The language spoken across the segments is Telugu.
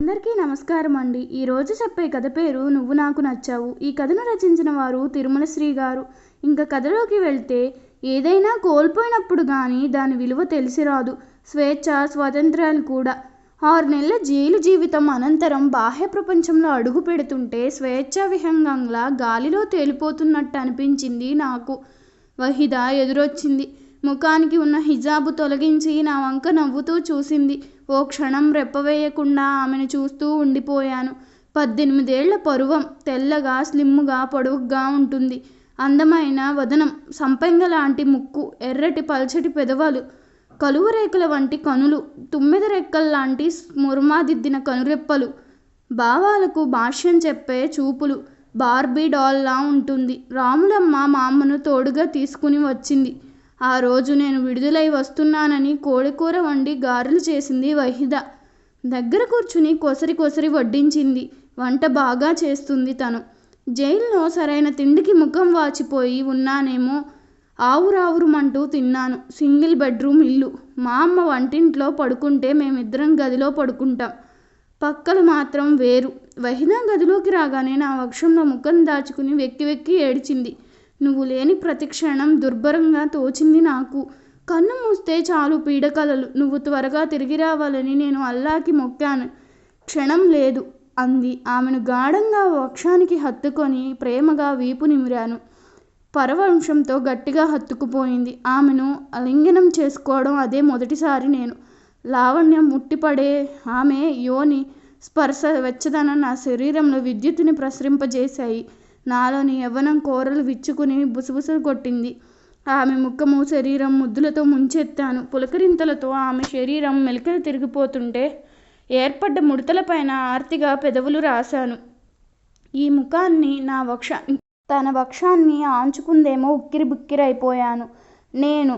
అందరికీ నమస్కారం అండి. ఈరోజు చెప్పే కథ పేరు నువ్వు నాకు నచ్చావు. ఈ కథను రచించిన వారు తిరుమల శ్రీ గారు. ఇంకా కథలోకి వెళ్తే, ఏదైనా కోల్పోయినప్పుడు కానీ దాని విలువ తెలిసి రాదు. స్వేచ్ఛ, స్వాతంత్ర్యాలు కూడా. 6 నెలల జైలు జీవితం అనంతరం బాహ్య ప్రపంచంలో అడుగు పెడుతుంటే స్వేచ్ఛా విహంగంలా గాలిలో తేలిపోతున్నట్టు అనిపించింది నాకు. వహీద ఎదురొచ్చింది. ముఖానికి ఉన్న హిజాబు తొలగించి నా వంక నవ్వుతూ చూసింది. ఓ క్షణం రెప్పవేయకుండా ఆమెను చూస్తూ ఉండిపోయాను. 18 ఏళ్ల పరువం. తెల్లగా, స్లిమ్గా, పొడవుగా ఉంటుంది. అందమైన వదనం, సంపెంగ లాంటి ముక్కు, ఎర్రటి పల్చటి పెదవులు, కలువ రేకుల వంటి కనులు, తుమ్మెద రెక్కల్లాంటి మురుమాదిద్దిన కనురెప్పలు, భావాలకు భాష్యం చెప్పే చూపులు. బార్బీ డాల్లా ఉంటుంది. రాములమ్మ మా అమ్మను తోడుగా తీసుకుని వచ్చింది. ఆ రోజు నేను విడుదలై వస్తున్నానని కోడికూర వండి గారెలు చేసింది వహీద. దగ్గర కూర్చుని కొసరి కొసరి వడ్డించింది. వంట బాగా చేస్తుంది తను. జైల్లో సరైన తిండికి ముఖం వాచిపోయి ఉన్నానేమో. ఆవురావురుమంటూ తిన్నాను. సింగిల్ బెడ్రూమ్ ఇల్లు. మా అమ్మ వంటింట్లో పడుకుంటే మేమిద్దరం గదిలో పడుకుంటాం. పక్కలు మాత్రం వేరు. వహీద గదిలోకి రాగానే నా వక్షంలో ముఖం దాచుకుని వెక్కి వెక్కి ఏడ్చింది. నువ్వు లేని ప్రతిక్షణం దుర్భరంగా తోచింది నాకు. కన్ను మూస్తే చాలు పీడకలలు. నువ్వు త్వరగా తిరిగి రావాలని నేను అల్లాకి మొక్కాను. క్షణం లేదు అంది. ఆమెను గాఢంగా వక్షానికి హత్తుకొని ప్రేమగా వీపు నిమిరాను. పరవశంతో గట్టిగా హత్తుకుపోయింది. ఆమెను ఆలింగనం చేసుకోవడం అదే మొదటిసారి నేను. లావణ్యం ముట్టిపడే ఆమె యోని స్పర్శ వెచ్చదనం నా శరీరంలో విద్యుత్తుని ప్రసరింపజేశాయి. నాలోని యవ్వనం కోరలు విచ్చుకుని బుసబుసలు కొట్టింది. ఆమె ముఖము, శరీరం ముద్దులతో ముంచెత్తాను. పులకరింతలతో ఆమె శరీరం మెలికలు తిరిగిపోతుంటే ఏర్పడ్డ ముడతలపైన ఆర్తిగా పెదవులు రాశాను. ఈ ముఖాన్ని నా తన వక్షాన్ని ఆంచుకుందేమో ఉక్కిరి బిక్కిరైపోయాను నేను.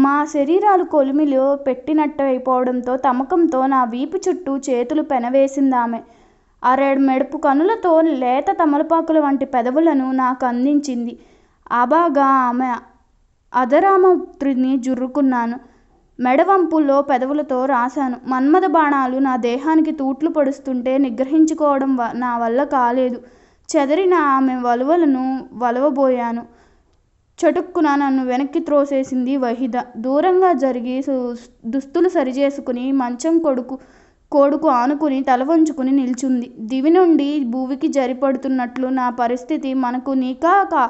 మా శరీరాలు కొలిమిలో పెట్టినట్టు అయిపోవడంతో తమకంతో నా వీపు చుట్టూ చేతులు పెనవేసిందామె. అరెడు మెడుపు కనులతో లేత తమలపాకుల వంటి పెదవులను నాకు అందించింది. అబాగా ఆమె అధరామత్రిని జుర్రుకున్నాను. మెడవంపుల్లో పెదవులతో రాశాను. మన్మథ బాణాలు నా దేహానికి తూట్లు పడుస్తుంటే నిగ్రహించుకోవడం నా వల్ల కాలేదు. చెదరిన ఆమె వలువలను వలవబోయాను. చటుక్కున నన్ను వెనక్కి త్రోసేసింది వహీద. దూరంగా జరిగి దుస్తులు సరిచేసుకుని మంచం కోడుకు ఆనుకుని తల వంచుకుని నిల్చుంది. దివి నుండి భూమికి జరిపడుతున్నట్లు నా పరిస్థితి. మనకు నీకా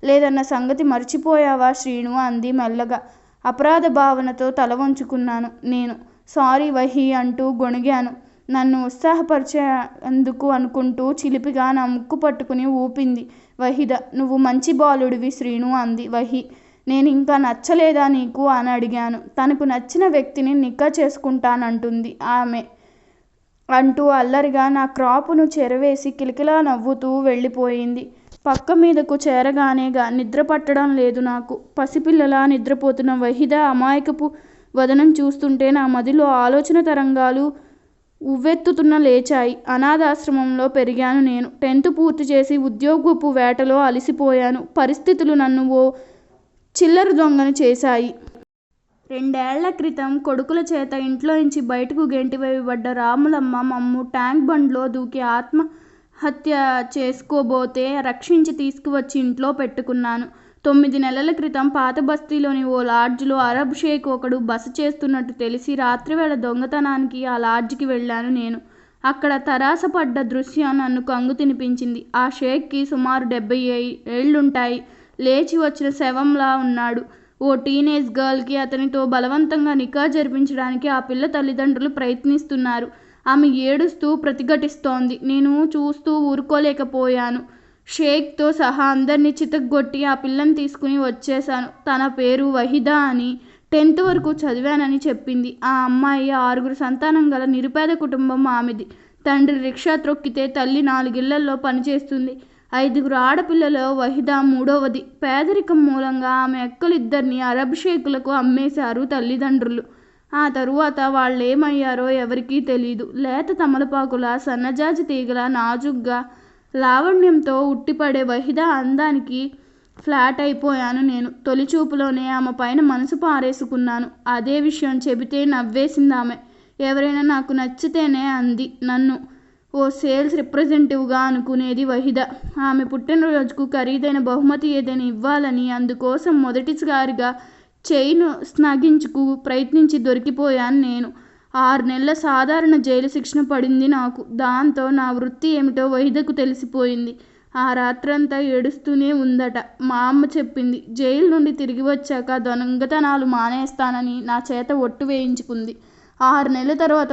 లేదన్న సంగతి మర్చిపోయావా శ్రీను అంది మెల్లగా. అపరాధ భావనతో తల వంచుకున్నాను నేను. సారీ వహీ అంటూ గొణిగాను. నన్ను ఉత్సాహపరిచేందుకు అనుకుంటూ చిలిపిగా నా ముక్కు పట్టుకుని ఊపింది వహీద. నువ్వు మంచి బాలుడివి శ్రీను అంది వహీ. నేను ఇంకా నచ్చలేదా నీకు అని అడిగాను. తనకు నచ్చిన వ్యక్తిని నిక్కా చేసుకుంటానంటుంది ఆమె అంటూ అల్లరిగా నా క్రాపును చెరవేసి కిలకిలా నవ్వుతూ వెళ్ళిపోయింది. పక్క మీదకు చేరగానే నిద్ర పట్టడం లేదు నాకు. పసిపిల్లలా నిద్రపోతున్న వహీద అమాయకపు వదనం చూస్తుంటే నా మదిలో ఆలోచన తరంగాలు ఉవ్వెత్తుతున్న లేచాయి. అనాథాశ్రమంలో పెరిగాను నేను. 10th పూర్తి చేసి ఉద్యోగపు వేటలో అలసిపోయాను. పరిస్థితులు నన్ను ఓ చిల్లర దొంగను చేశాయి. 2 ఏళ్ల క్రితం కొడుకుల చేత ఇంట్లోంచి బయటకు గెంటివేయబడ్డ రాములమ్మ మమ్ము ట్యాంక్ బండ్లో దూకి ఆత్మహత్య చేసుకోబోతే రక్షించి తీసుకువచ్చి ఇంట్లో పెట్టుకున్నాను. 9 నెలల క్రితం పాత బస్తీలోని ఓ లాడ్జిలో అరబ్ షేక్ ఒకడు బస చేస్తున్నట్టు తెలిసి రాత్రివేళ దొంగతనానికి ఆ లాడ్జికి వెళ్ళాను నేను. అక్కడ తరాసపడ్డ దృశ్యం నన్ను కంగు తినిపించింది. ఆ షేక్కి సుమారు 70 ఏళ్లుంటాయి. లేచి వచ్చిన శవంలా ఉన్నాడు. ఓ టీనేజ్ గర్ల్కి అతనితో బలవంతంగా నికా జరిపించడానికి ఆ పిల్ల తల్లిదండ్రులు ప్రయత్నిస్తున్నారు. ఆమె ఏడుస్తూ ప్రతిఘటిస్తోంది. నేను చూస్తూ ఊరుకోలేకపోయాను. షేక్తో సహా అందరినీ చితగ్గొట్టి ఆ పిల్లని తీసుకుని వచ్చేశాను. తన పేరు వహీద అని, 10th వరకు చదివానని చెప్పింది. ఆ అమ్మాయి 6 సంతానం గల నిరుపేద కుటుంబం ఆమెది. తండ్రి రిక్షా త్రొక్కితే తల్లి 4 ఇళ్లల్లో పనిచేస్తుంది. 5 ఆడపిల్లలో వహీద మూడవది. పేదరికం మూలంగా ఆమె అక్కలిద్దరినీ అరబ్ షేకులకు అమ్మేశారు తల్లిదండ్రులు. ఆ తరువాత వాళ్ళేమయ్యారో ఎవరికీ తెలీదు. లేత తమలపాకుల, సన్నజాజి తీగల, నాజుగ్గా లావణ్యంతో ఉట్టిపడే వహీద అందానికి ఫ్లాట్ అయిపోయాను నేను. తొలిచూపులోనే ఆమె పైన మనసు పారేసుకున్నాను. అదే విషయం చెబితే నవ్వేసిందామె. ఎవరైనా నాకు నచ్చితేనే అంది నన్ను. ఓ సేల్స్ రిప్రజెంటేటివ్గా అనుకునేది వహీద. ఆమె పుట్టినరోజుకు ఖరీదైన బహుమతి ఏదైనా ఇవ్వాలని అందుకోసం మొదటిసారిగా చైన్ స్నగించుకు ప్రయత్నించి దొరికిపోయాను నేను. 6 నెలల సాధారణ జైలు శిక్ష పడింది నాకు. దాంతో నా వృత్తి ఏమిటో వహీదకు తెలిసిపోయింది. ఆ రాత్రంతా ఏడుస్తూనే ఉందట. మా అమ్మ చెప్పింది. జైలు నుండి తిరిగి వచ్చాక దొంగతనాలు మానేస్తానని నా చేత ఒట్టు వేయించుకుంది. 6 నెలల తర్వాత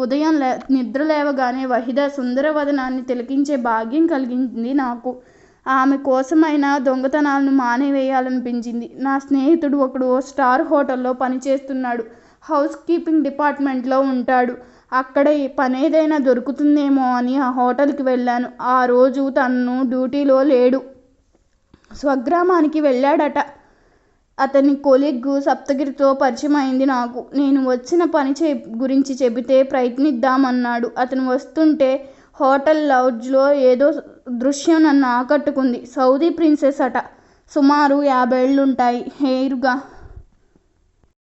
ఉదయం నిద్ర లేవగానే వహీద సుందరవదనాన్ని తిలకించే భాగ్యం కలిగింది నాకు. ఆమె కోసమైనా దొంగతనాలను మానేవేయాలనిపించింది. నా స్నేహితుడు ఒకడు ఓ స్టార్ హోటల్లో పనిచేస్తున్నాడు. హౌస్ కీపింగ్ డిపార్ట్మెంట్లో ఉంటాడు. అక్కడ పనేదైనా దొరుకుతుందేమో అని ఆ హోటల్కి వెళ్ళాను. ఆ రోజు తను డ్యూటీలో లేడు. స్వగ్రామానికి వెళ్ళాడట. అతని కొలీగ్ సప్తగిరితో పరిచయం అయింది నాకు. నేను వచ్చిన పని గురించి చెబితే ప్రయత్నిద్దామన్నాడు. అతను వస్తుంటే హోటల్ లౌంజ్లో ఏదో దృశ్యం నన్ను ఆకట్టుకుంది. సౌదీ ప్రిన్సెస్ అట. సుమారు 50 ఏళ్లుంటాయి.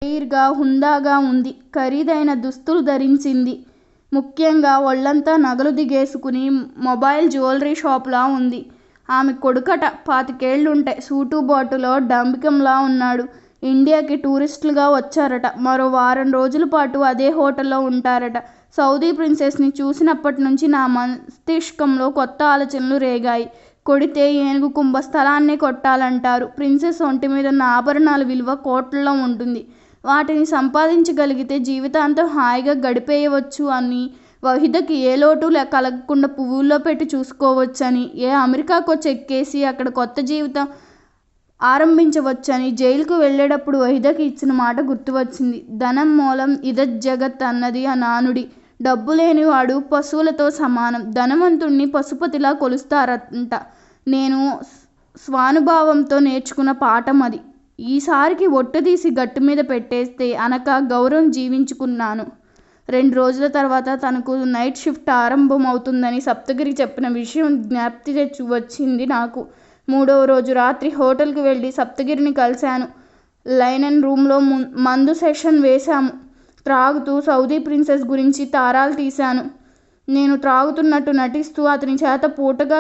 హెయిర్గా హుందాగా ఉంది. ఖరీదైన దుస్తులు ధరించింది. ముఖ్యంగా ఒళ్లంతా నగలు దిగేసుకుని మొబైల్ జ్యువెలరీ షాపులా ఉంది. ఆమె కొడుకట. 25 ఏళ్లుంటాయి. సూటు బూటులో డంబికంలా ఉన్నాడు. ఇండియాకి టూరిస్టులుగా వచ్చారట. మరో వారం రోజుల పాటు అదే హోటల్లో ఉంటారట. సౌదీ ప్రిన్సెస్ని చూసినప్పటి నుంచి నా మస్తిష్కంలో కొత్త ఆలోచనలు రేగాయి. కొడితే ఏనుగు కుంభస్థలాన్నే కొట్టాలంటారు. ప్రిన్సెస్ ఒంటి మీద ఉన్న ఆభరణాల విలువ కోట్లలో ఉంటుంది. వాటిని సంపాదించగలిగితే జీవితాంతం హాయిగా గడిపేయవచ్చు అని, వహీదకి ఏ లోటు కలగకుండా పువ్వుల్లో పెట్టి చూసుకోవచ్చని, అమెరికాకో చెక్కేసి అక్కడ కొత్త జీవితం ఆరంభించవచ్చని జైలుకు వెళ్ళేటప్పుడు వహీదకి ఇచ్చిన మాట గుర్తువచ్చింది. ధనం మూలం ఇదత్ జగత్ అన్నది ఆ నానుడి. డబ్బు లేనివాడు పశువులతో సమానం. ధనవంతుణ్ణి పశుపతిలా కొలుస్తారంట. నేను స్వానుభావంతో నేర్చుకున్న పాఠం అది. ఈసారికి ఒట్టుదీసి గట్టుమీద పెట్టేస్తే అనక గౌరవం జీవించుకున్నాను. 2 రోజుల తర్వాత తనకు నైట్ షిఫ్ట్ ఆరంభం అవుతుందని సప్తగిరి చెప్పిన విషయం జ్ఞప్తి వచ్చింది నాకు. 3వ రోజు రాత్రి హోటల్కి వెళ్ళి సప్తగిరిని కలిశాను. లైనన్ రూమ్లో మందు సెషన్ వేశాము. త్రాగుతూ సౌదీ ప్రిన్సెస్ గురించి తారాలు తీశాను. నేను త్రాగుతున్నట్టు నటిస్తూ అతని చేత పూటగా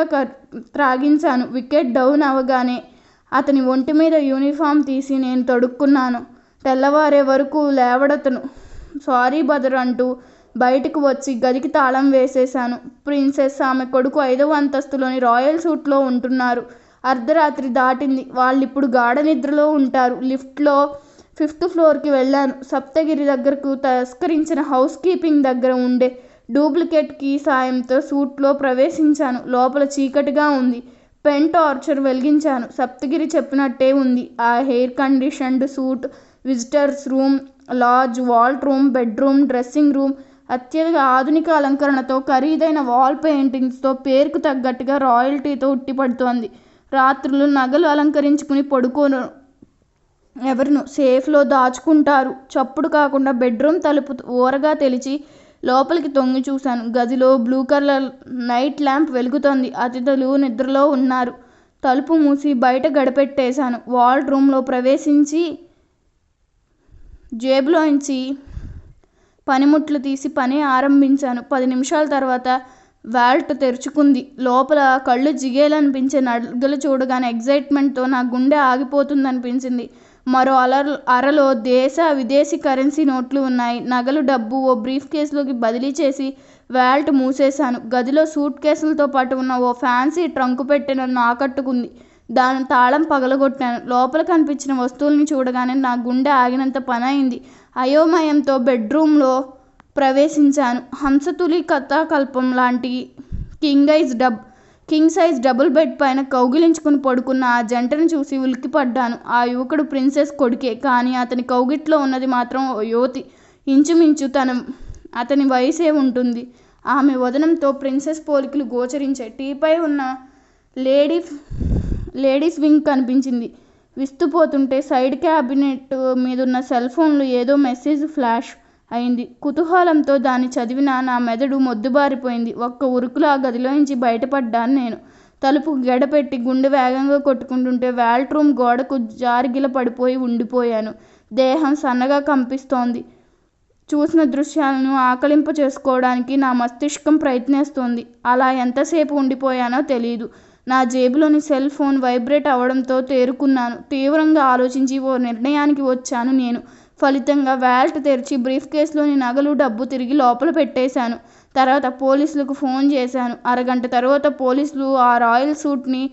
త్రాగించాను. వికెట్ డౌన్ అవగానే అతని ఒంటి మీద యూనిఫామ్ తీసి నేను తొడుక్కున్నాను. తెల్లవారే వరకు లేవడతను. సారీ బదర్ అంటూ బయటకు వచ్చి గదికి తాళం వేసేశాను. ప్రిన్సెస్, ఆమె కొడుకు 5వ అంతస్తులోని రాయల్ సూట్లో ఉంటున్నారు. అర్ధరాత్రి దాటింది. వాళ్ళిప్పుడు గాఢ నిద్రలో ఉంటారు. లిఫ్ట్లో 5th ఫ్లోర్కి వెళ్ళాను. సప్తగిరి దగ్గరకు తస్కరించిన హౌస్ కీపింగ్ దగ్గర ఉండే డూప్లికేట్ కీ సాయంతో సూట్లో ప్రవేశించాను. లోపల చీకటిగా ఉంది. Pen torture వెలిగించాను. సప్తగిరి చెప్పినట్టే ఉంది. ఆ air conditioned suite, visitors room, lodge, vault room, bedroom, dressing room అత్యధిక ఆధునిక అలంకరణతో, ఖరీదైన వాల్ పెయింటింగ్స్తో, పేరుకు తగ్గట్టుగా రాయల్టీతో ఉట్టిపడుతోంది. రాత్రులు నగలు అలంకరించుకుని పడుకోను. ఎవరినో సేఫ్లో దాచుకుంటారు. చప్పుడు కాకుండా బెడ్రూమ్ తలుపు ఓరగా తెరిచి లోపలికి తొంగి చూశాను. గదిలో బ్లూ కలర్ నైట్ ల్యాంప్ వెలుగుతోంది. అతిథులు నిద్రలో ఉన్నారు. తలుపు మూసి బయట గడిపెట్టేశాను. వాల్ట్ రూమ్లో ప్రవేశించి జేబులోంచి పనిముట్లు తీసి పని ఆరంభించాను. 10 నిమిషాల తర్వాత వాల్ట్ తెరుచుకుంది. లోపల కళ్ళు జిగేలనిపించే నగలు చూడగానే ఎగ్జైట్మెంట్తో నా గుండె ఆగిపోతుందనిపించింది. మరో అరలో దేశ విదేశీ కరెన్సీ నోట్లు ఉన్నాయి. నగలు, డబ్బు ఓ బ్రీఫ్ కేసులోకి బదిలీ చేసి వాల్ట్ మూసేశాను. గదిలో సూట్ కేసులతో పాటు ఉన్న ఓ ఫ్యాన్సీ ట్రంకు పెట్టె నన్ను ఆకట్టుకుంది. దాని తాళం పగలగొట్టాను. లోపల కనిపించిన వస్తువుల్ని చూడగానే నా గుండె ఆగినంత పనైంది. అయోమయంతో బెడ్రూమ్లో ప్రవేశించాను. హంసతులి కథాకల్పం లాంటి కింగ్ సైజ్ డబుల్ బెడ్ పైన కౌగిలించుకుని పడుకున్న ఆ జంటను చూసి ఉలిక్కిపడ్డాను. ఆ యువకుడు ప్రిన్సెస్ కొడుకే. కానీ అతని కౌగిట్లో ఉన్నది మాత్రం ఓ యువతి. ఇంచుమించు అతని వయసే ఉంటుంది. ఆమె వదనంతో ప్రిన్సెస్ పోలికలు గోచరించాయి. టీపై ఉన్న లేడీస్ వింగ్ కనిపించింది. విస్తుపోతుంటే సైడ్ క్యాబినెట్ మీదున్న సెల్ ఫోన్లో ఏదో మెసేజ్ ఫ్లాష్ అయింది. కుతూహలంతో దాన్ని చదివినా నా మెదడు మొద్దుబారిపోయింది. ఒక్క ఉరుకులో ఆ గదిలోంచి బయటపడ్డాను నేను. తలుపు గడపెట్టి గుండె వేగంగా కొట్టుకుంటుంటే వాల్ట్ రూమ్ గోడకు జారిగిల పడిపోయి ఉండిపోయాను. దేహం సన్నగా కంపిస్తోంది. చూసిన దృశ్యాలను ఆకలింప చేసుకోవడానికి నా మస్తిష్కం ప్రయత్నిస్తోంది. అలా ఎంతసేపు ఉండిపోయానో తెలీదు. నా జేబులోని సెల్ ఫోన్ వైబ్రేట్ అవడంతో తేరుకున్నాను. తీవ్రంగా ఆలోచించి ఓ నిర్ణయానికి వచ్చాను నేను. ఫలితంగా వాలెట్ తెరిచి బ్రీఫ్ కేసులోని నగలు, డబ్బు తిరిగి లోపల పెట్టేశాను. తర్వాత పోలీసులకు ఫోన్ చేశాను. అరగంట తర్వాత పోలీసులు ఆ రాయల్ సూట్ని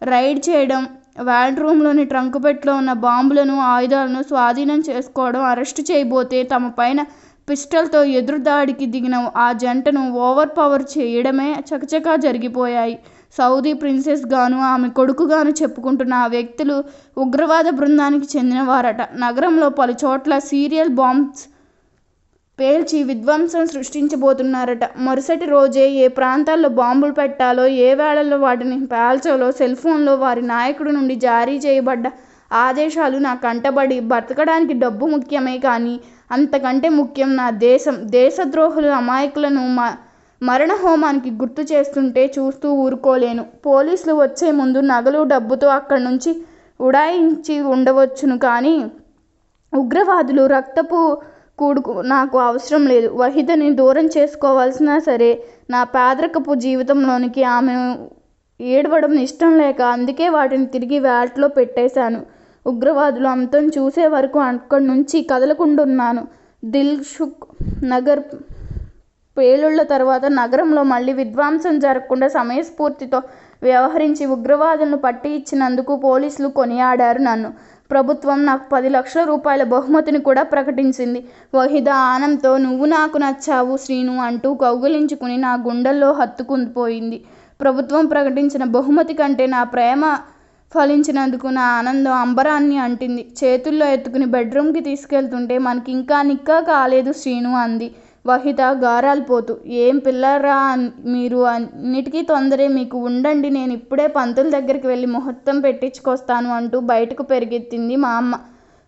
రైడ్ చేయడం, వాలెట్ రూమ్లోని ట్రంక్ పెట్టెలో ఉన్న బాంబులను, ఆయుధాలను స్వాధీనం చేసుకోవడం, అరెస్టు చేయబోతే తమ పైన పిస్టల్తో ఎదురుదాడికి దిగిన ఆ జంటను ఓవర్ పవర్ చేయడమే చకచకా జరిగిపోయాయి. సౌదీ ప్రిన్సెస్ గాను ఆమె కొడుకుగాను చెప్పుకుంటున్న ఆ వ్యక్తులు ఉగ్రవాద బృందానికి చెందినవారట. నగరంలో పలుచోట్ల సీరియల్ బాంబ్స్ పేల్చి విధ్వంసం సృష్టించబోతున్నారట. మరుసటి రోజే ఏ ప్రాంతాల్లో బాంబులు పెట్టాలో, ఏ వేళల్లో వాటిని పేల్చాలో సెల్ ఫోన్లో వారి నాయకుడి నుండి జారీ చేయబడ్డ ఆదేశాలు నా కంటబడి, బతకడానికి డబ్బు ముఖ్యమే కానీ అంతకంటే ముఖ్యం నా దేశం, దేశద్రోహుల అమాయకులను మరణ హోమానికి గుర్తు చేస్తుంటే చూస్తూ ఊరుకోలేను. పోలీసులు వచ్చే ముందు నగలు, డబ్బుతో అక్కడి నుంచి ఉడాయించి ఉండవచ్చును కానీ ఉగ్రవాదులు రక్తపు కూడుకు నాకు అవసరం లేదు. వహీదని దూరం చేసుకోవాల్సినా సరే నా పేదరికపు జీవితంలోనికి ఆమె ఏడవడం ఇష్టం లేక అందుకే వాటిని తిరిగి వాలెట్లో పెట్టేశాను. ఉగ్రవాదులు అంతం చూసే వరకు అక్కడి నుంచి కదలకుండున్నాను. దిల్సుఖ్ నగర్ పేలుళ్ల తర్వాత నగరంలో మళ్లీ విధ్వంసం జరగకుండా సమయస్ఫూర్తితో వ్యవహరించి ఉగ్రవాదులను పట్టి ఇచ్చినందుకు పోలీసులు కొనియాడారు నన్ను. ప్రభుత్వం నాకు 10 లక్షల రూపాయల బహుమతిని కూడా ప్రకటించింది. వహీద ఆనందంతో నువ్వు నాకు నచ్చావు శ్రీను అంటూ కౌగిలించుకుని నా గుండెల్లో హత్తుకుపోయింది. ప్రభుత్వం ప్రకటించిన బహుమతి కంటే నా ప్రేమ ఫలించినందుకు నా ఆనందం అంబరాన్ని అంటింది. చేతుల్లో ఎత్తుకుని బెడ్రూమ్కి తీసుకెళ్తుంటే మనకి ఇంకా నిక్కా కాలేదు శ్రీను అంది వహీద గారాలిపోతూ. ఏం పిల్లరా మీరు, అన్నిటికీ తొందరే మీకు, ఉండండి నేను ఇప్పుడే పంతుల దగ్గరికి వెళ్ళి ముహూర్తం పెట్టించుకొస్తాను అంటూ బయటకు పెరిగెత్తింది మా అమ్మ.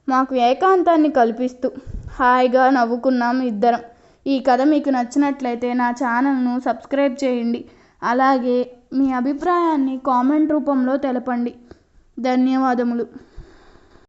మాకు ఏకాంతాన్ని కల్పిస్తూ హాయిగా నవ్వుకున్నాం ఇద్దరం. ఈ కథ మీకు నచ్చినట్లయితే నా ఛానల్ను సబ్స్క్రైబ్ చేయండి. అలాగే మీ అభిప్రాయాన్ని కామెంట్ రూపంలో తెలపండి. ధన్యవాదములు.